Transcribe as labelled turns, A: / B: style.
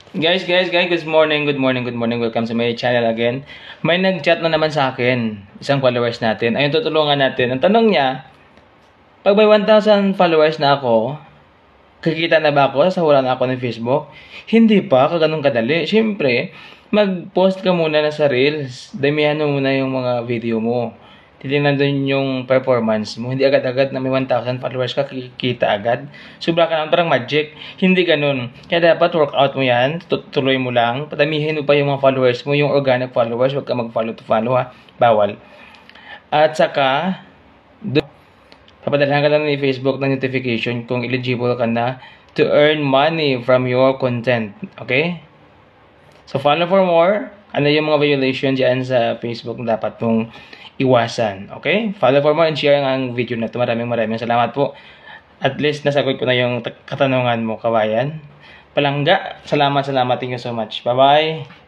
A: Guys, good morning. Welcome sa my channel again. May nag-chat na naman sa akin, isang followers natin. Ayun, tutulungan natin. Ang tanong niya, pag may 1,000 followers na ako, kikita na ba ako sa wala na ako ng Facebook? Hindi pa, kaganon kadali. Siyempre, mag-post ka muna na sa Reels. Damihan mo muna yung mga video mo. Titingnan doon yung performance mo. Hindi agad-agad na may 1,000 followers ka, kikita agad. Sobra ka naman, parang magic. Hindi ganun. Kaya dapat workout mo yan. Tuloy mo lang. Patamihin mo pa yung mga followers mo, yung organic followers. Huwag ka mag-follow to follow ha. Bawal. At saka, papadalhan ka lang ni Facebook ng notification kung eligible ka na to earn money from your content. Okay? So, follow for more. Ano yung mga violations dyan sa Facebook na dapat mong iwasan. Okay? Follow for more and share ang video na ito. Maraming salamat po. At least nasagot ko na yung katanungan mo, kawayan. Palangga. Salamat. Thank you so much. Bye-bye.